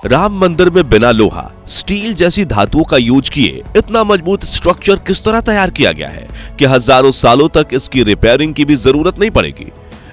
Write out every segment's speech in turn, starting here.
राम मंदिर में बिना लोहा, स्टील जैसी धातुओं का यूज किए इतना मजबूत स्ट्रक्चर किस तरह तैयार किया गया है कि हजारों सालों तक इसकी रिपेयरिंग की भी जरूरत नहीं पड़ेगी।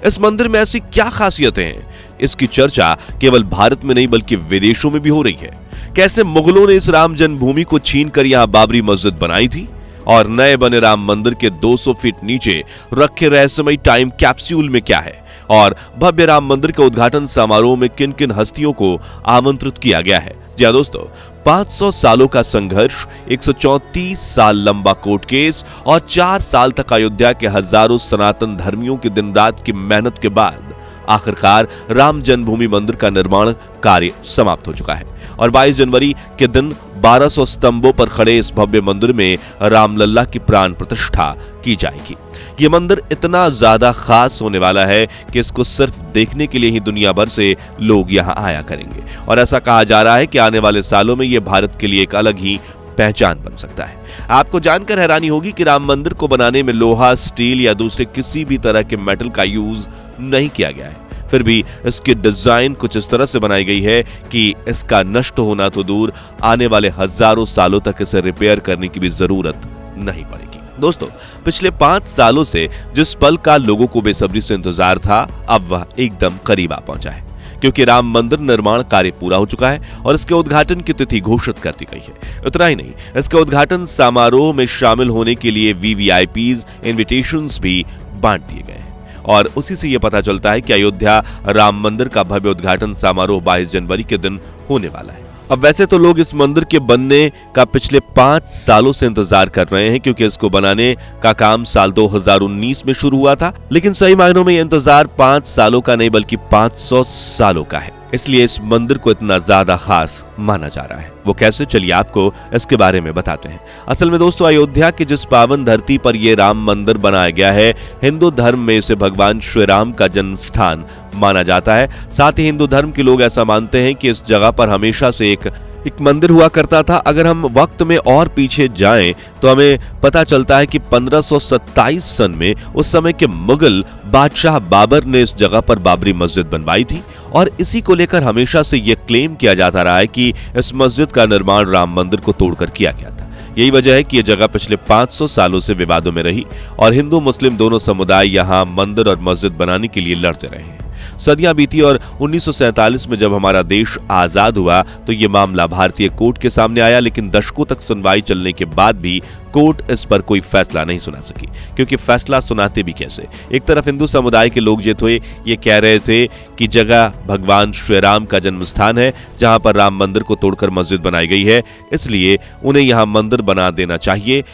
इस मंदिर में ऐसी क्या खासियतें हैं, इसकी चर्चा केवल भारत में नहीं बल्कि विदेशों में भी हो रही है। कैसे मुगलों ने इस राम जन्मभूमि को छीनकर यहाँ बाबरी मस्जिद बनाई थी और नए बने राम मंदिर के 200 फीट नीचे रखे रहस्यमयी टाइम कैप्सूल में क्या है, और भव्य राम मंदिर के उद्घाटन समारोह में किन किन हस्तियों को आमंत्रित किया गया है। जी हां दोस्तों, 500 सालों का संघर्ष, 134 साल लंबा कोर्ट केस और 4 साल तक अयोध्या के हजारों सनातन धर्मियों की दिन रात की मेहनत के बाद आखिरकार राम जन्मभूमि मंदिर का निर्माण कार्य समाप्त हो चुका है और 22 जनवरी के दिन 1200 स्तंभों पर खड़े इस भव्य मंदिर में रामलल्ला की प्राण प्रतिष्ठा की जाएगी। ये मंदिर इतना ज्यादा खास होने वाला है कि इसको सिर्फ देखने के लिए ही दुनिया भर से लोग यहाँ आया करेंगे और ऐसा कहा जा रहा है कि आने वाले सालों में ये भारत के लिए एक अलग ही पहचान बन सकता है। आपको जानकर हैरानी होगी कि राम मंदिर को बनाने में लोहा, स्टील या दूसरे किसी भी तरह के मेटल का यूज नहीं किया गया है। फिर भी इसकी डिजाइन कुछ इस तरह से बनाई गई है कि इसका नष्ट होना तो दूर, आने वाले हजारों सालों तक इसे रिपेयर करने की भी जरूरत नहीं पड़ेगी। दोस्तों, पिछले 5 सालों से जिस पल का लोगों को बेसब्री से इंतजार था, अब वह एकदम करीब आ पहुंचा है क्योंकि राम मंदिर निर्माण कार्य पूरा हो चुका है और इसके उद्घाटन की तिथि घोषित कर दी गई है। इतना ही नहीं, इसके उद्घाटन समारोह में शामिल होने के लिए वीवीआईपीज इनविटेशंस भी बांट दिए गए हैं और उसी से यह पता चलता है कि अयोध्या राम मंदिर का भव्य उद्घाटन समारोह 22 जनवरी के दिन होने वाला है। अब वैसे तो लोग इस मंदिर के बनने का पिछले 5 सालों से इंतजार कर रहे हैं क्योंकि इसको बनाने का काम साल 2019 में शुरू हुआ था, लेकिन सही मायनों में यह इंतजार 5 सालों का नहीं बल्कि 500 सालों का है। इसलिए इस मंदिर को इतना ज्यादा खास माना जा रहा है। वो कैसे, चलिए आपको इसके बारे में बताते हैं। असल में दोस्तों, अयोध्या की जिस पावन धरती पर यह राम मंदिर बनाया गया है, हिंदू धर्म में इसे भगवान श्री राम का जन्म स्थान माना जाता है। साथ ही हिंदू धर्म के लोग ऐसा मानते हैं कि इस जगह पर हमेशा से एक मंदिर हुआ करता था। अगर हम वक्त में और पीछे जाएं तो हमें पता चलता है कि 1527 सन में उस समय के मुगल बादशाह बाबर ने इस जगह पर बाबरी मस्जिद बनवाई थी और इसी को लेकर हमेशा से यह क्लेम किया जाता रहा है कि इस मस्जिद का निर्माण राम मंदिर को तोड़कर किया गया था। यही वजह है कि यह जगह पिछले 500 सालों से विवादों में रही और हिंदू मुस्लिम दोनों समुदाय यहां मंदिर और मस्जिद बनाने के लिए लड़ते रहे हैं। सदियां बीती और 1947 में जब हमारा देश आजाद हुआ तो ये मामला भारतीय कोर्ट के सामने आया, लेकिन दशकों तक सुनवाई चलने के बाद भी कोर्ट इस पर कोई फैसला नहीं सुना सकी। क्योंकि फैसला सुनाते भी कैसे? एक तरफ हिंदू समुदाय के लोग जो थे ये कह रहे थे कि जगह भगवान श्री राम का जन्म स्थान है जहां पर राम मंदिर को तोड़कर मस्जिद बनाई गई है, इसलिए उन्हें यहां मंदिर बना देना चाहिए,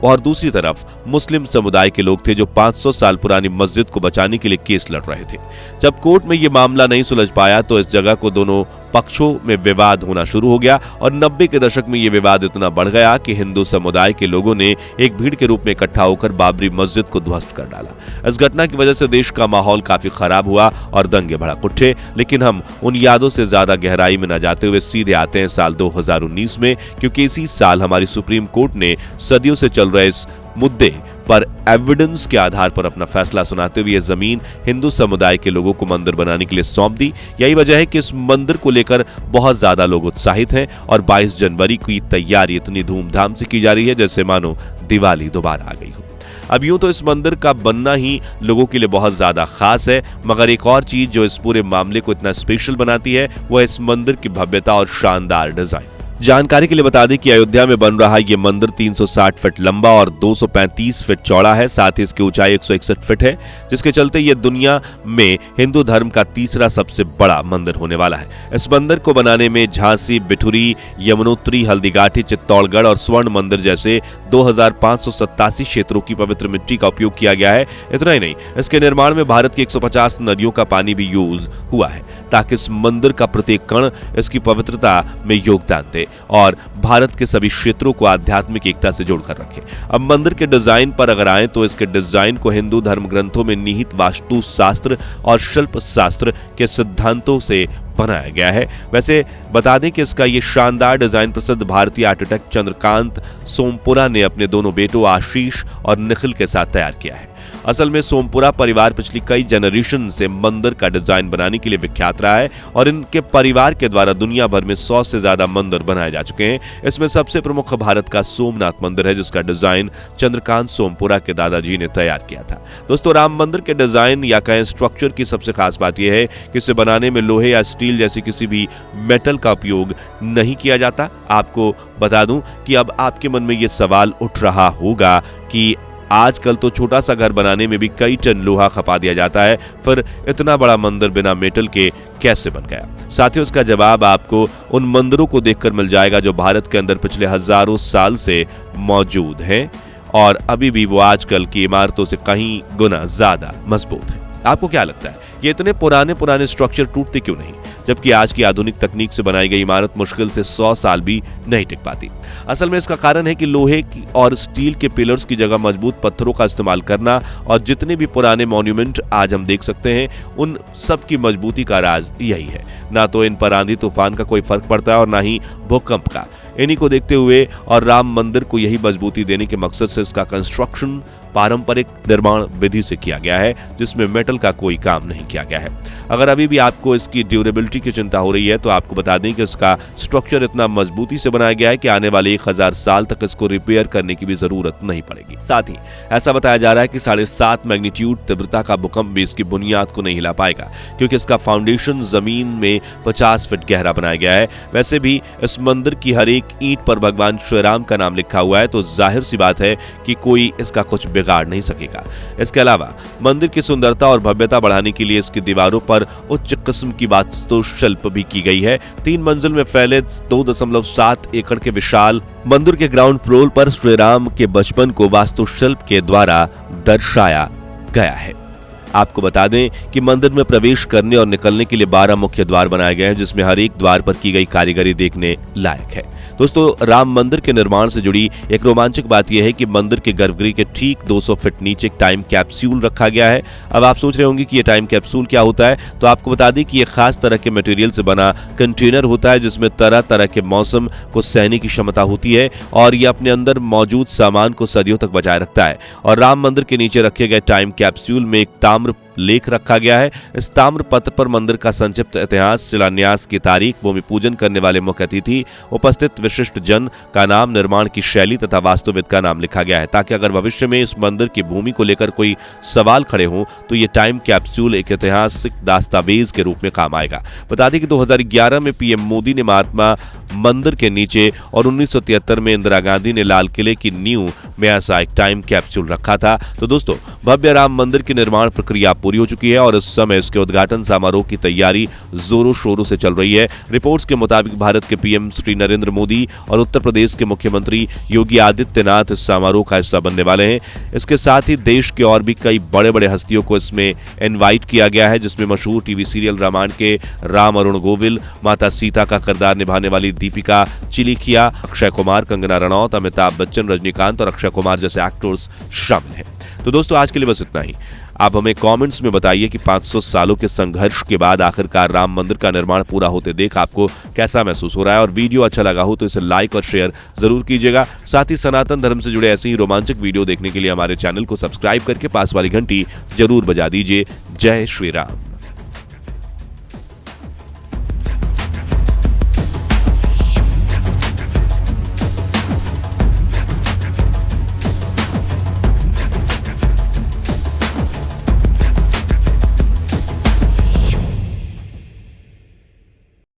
और दूसरी तरफ मुस्लिम समुदाय के लोग थे जो 500 साल पुरानी मस्जिद को बचाने के लिए केस लड़ रहे थे। जब कोर्ट में यह मामला नहीं सुलझ पाया तो इस जगह को दोनों पक्षों में विवाद होना शुरू हो गया और 90 के दशक में यह विवाद इतना बढ़ गया कि हिंदू समुदाय के लोगों ने एक भीड़ के रूप में इकट्ठा होकर बाबरी मस्जिद को ध्वस्त कर डाला। इस घटना की वजह से देश का माहौल काफी खराब हुआ और दंगे भड़क उठे। लेकिन हम उन यादों से ज्यादा गहराई में न जाते हुए सीधे आते हैं साल 2019 में, क्योंकि इसी साल हमारी सुप्रीम कोर्ट ने सदियों से चल रहे इस मुद्दे पर एविडेंस के आधार पर अपना फैसला सुनाते हुए यह जमीन हिंदू समुदाय के लोगों को मंदिर बनाने के लिए सौंप दी। यही वजह है कि इस मंदिर को लेकर बहुत ज्यादा लोग उत्साहित हैं और 22 जनवरी की तैयारी इतनी धूमधाम से की जा रही है जैसे मानो दिवाली दोबारा आ गई हो। अब यूं तो इस मंदिर का बनना ही लोगों के लिए बहुत ज्यादा खास है, मगर एक और चीज जो इस पूरे मामले को इतना स्पेशल बनाती है वो है इस मंदिर की भव्यता और शानदार डिजाइन। जानकारी के लिए बता दें कि अयोध्या में बन रहा ये मंदिर 360 फीट लंबा और 235 फीट चौड़ा है। साथ ही इसकी ऊंचाई 161 फीट है, जिसके चलते ये दुनिया में हिंदू धर्म का तीसरा सबसे बड़ा मंदिर होने वाला है। इस मंदिर को बनाने में झांसी, बिठुरी, यमुनोत्री, हल्दीघाटी, चित्तौड़गढ़ और स्वर्ण मंदिर जैसे 2587 क्षेत्रों की पवित्र मिट्टी का उपयोग किया गया है। इतना ही नहीं, इसके निर्माण में भारत की 150 नदियों का पानी भी यूज हुआ है ताकि इस मंदिर का प्रत्येक कण इसकी पवित्रता में योगदान दे और भारत के सभी क्षेत्रों को आध्यात्मिक एकता से जोड़कर रखे। अब मंदिर के डिजाइन पर अगर आए तो इसके डिजाइन को हिंदू धर्म ग्रंथों में निहित वास्तु शास्त्र और शिल्प शास्त्र के सिद्धांतों से बनाया गया है। वैसे बता दें कि इसका ये शानदार डिजाइन प्रसिद्ध भारतीय आर्किटेक्ट चंद्रकांत सोमपुरा ने अपने दोनों बेटों आशीष और निखिल के साथ तैयार किया है। असल में सोमपुरा परिवार पिछली कई जनरेशन से मंदिर का डिजाइन बनाने के लिए विख्यात रहा है और इनके परिवार के द्वारा दुनिया भर में 100 से ज्यादा मंदिर बनाए जा चुके हैं। इसमें सबसे प्रमुख भारत का सोमनाथ मंदिर है, जिसका डिजाइन चंद्रकांत सोमपुरा के दादाजी ने तैयार किया था। दोस्तों, राम मंदिर के डिजाइन या कहें स्ट्रक्चर की सबसे खास बात यह है कि इसे बनाने में लोहे या स्टील जैसी किसी भी मेटल का उपयोग नहीं किया जाता। आपको बता दूं कि अब आपके मन में यह सवाल उठ रहा होगा कि आजकल तो छोटा सा घर बनाने में भी कई टन लोहा खपा दिया जाता है, फिर इतना बड़ा मंदिर बिना मेटल के कैसे बन गया? साथियों, इसका जवाब आपको उन मंदिरों को देखकर मिल जाएगा जो भारत के अंदर पिछले हजारों साल से मौजूद हैं और अभी भी वो आजकल की इमारतों से कहीं गुना ज्यादा मजबूत है। आपको क्या लगता है, ये इतने पुराने स्ट्रक्चर टूटते क्यों नहीं, जबकि आज की आधुनिक तकनीक से बनाई गई इमारत मुश्किल से 100 साल भी नहीं टिक पाती? असल में इसका कारण है कि लोहे की और स्टील के पिलर्स की जगह मजबूत पत्थरों का इस्तेमाल करना, और जितने भी पुराने मॉन्यूमेंट आज हम देख सकते हैं उन सब की मजबूती का राज यही है। ना तो इन पर आंधी तूफान का कोई फर्क पड़ता है और ना ही भूकंप का। इन्हीं को देखते हुए और राम मंदिर को यही मजबूती देने के मकसद से इसका कंस्ट्रक्शन पारंपरिक निर्माण विधि से किया गया है, जिसमें मेटल का कोई काम नहीं किया गया है। अगर अभी भी आपको इसकी ड्यूरेबिलिटी की चिंता हो रही है तो आपको बता दें कि इसका स्ट्रक्चर इतना मजबूती से बनाया गया है कि आने वाले 1000 साल तक इसको रिपेयर करने की भी जरूरत नहीं पड़ेगी। साथ ही ऐसा बताया जा रहा है कि 7.5 मैग्नीट्यूड तीव्रता का भूकंप भी इसकी बुनियाद को नहीं हिला पाएगा, क्योंकि इसका फाउंडेशन जमीन में 50 फीट गहरा बनाया गया है। वैसे भी इस मंदिर की हर एक ईंट पर भगवान श्री राम का नाम लिखा हुआ है, तो जाहिर सी बात है कि कोई इसका कुछ बिगाड़ नहीं सकेगा। इसके अलावा मंदिर की सुंदरता और भव्यता बढ़ाने के लिए इसकी दीवारों पर उच्च किस्म की वास्तुशिल्प भी की गई है। 3 मंजिल में फैले 2.7 एकड़ के विशाल मंदिर के ग्राउंड फ्लोर पर श्री राम के बचपन को वास्तुशिल्प के द्वारा दर्शाया गया है। आपको बता दें कि मंदिर में प्रवेश करने और निकलने के लिए 12 मुख्य द्वार बनाए गए हैं, जिसमें हर एक द्वार पर की गई कारीगरी देखने लायक है। दोस्तों, राम मंदिर के निर्माण से जुड़ी एक रोमांचक बात यह है कि मंदिर के गर्भगृह के ठीक 200 फीट नीचे एक टाइम कैप्सूल रखा गया है। अब आप सोच रहे होंगे कि यह टाइम कैप्सूल क्या होता है, तो आपको बता दें कि यह खास तरह के मटेरियल से बना कंटेनर होता है, जिसमें तरह तरह के मौसम को सहने की क्षमता होती है और यह अपने अंदर मौजूद सामान को सदियों तक बचाए रखता है। और राम मंदिर के नीचे रखे गए टाइम कैप्सूल में एक ताम्र लेख रखा गया है। इस ताम्र पत्र पर मंदिर का संक्षिप्त इतिहास, शिलान्यास की तारीख, भूमि पूजन करने वाले मुख्य अतिथि, उपस्थित विशिष्ट जन का नाम, निर्माण की शैली तथा वास्तुविद का नाम लिखा गया है, ताकि अगर भविष्य में इस मंदिर की भूमि को लेकर कोई सवाल खड़े हों तो ये टाइम कैप्सूल एक ऐतिहासिक दस्तावेज के रूप में काम आएगा। बता दें कि 2011 में पीएम मोदी ने महात्मा मंदिर के नीचे और 1973 में इंदिरा गांधी ने लाल किले की नींव में ऐसा एक टाइम कैप्सूल रखा था। तो दोस्तों, भव्य राम मंदिर की निर्माण प्रक्रिया पूरी हो चुकी है और इस समय इसके उद्घाटन समारोह की तैयारी जोरों शोरों से चल रही है। रिपोर्ट्स के मुताबिक भारत के पीएम श्री नरेंद्र मोदी और उत्तर प्रदेश के मुख्यमंत्री योगी आदित्यनाथ इस समारोह का हिस्सा बनने वाले हैं। इसके साथ ही देश के और भी कई बड़े बड़े हस्तियों को इसमें इनवाइट किया गया है, जिसमें मशहूर टीवी सीरियल रामायण के राम अरुण गोविल, माता सीता का किरदार निभाने वाली दीपिका चिलिखिया, अक्षय कुमार, कंगना रनौत, अमिताभ बच्चन, रजनीकांत और अक्षय कुमार जैसे एक्टर्स शामिल हैं। तो दोस्तों, आज के लिए बस इतना ही। आप हमें कमेंट्स में बताइए कि 500 सालों के संघर्ष के बाद आखिरकार राम मंदिर का निर्माण पूरा होते देख आपको कैसा महसूस हो रहा है, और वीडियो अच्छा लगा हो तो इसे लाइक और शेयर जरूर कीजिएगा। साथ ही सनातन धर्म से जुड़े ऐसे ही रोमांचक वीडियो देखने के लिए हमारे चैनल को सब्सक्राइब करके पास वाली घंटी जरूर बजा दीजिए। जय श्री राम।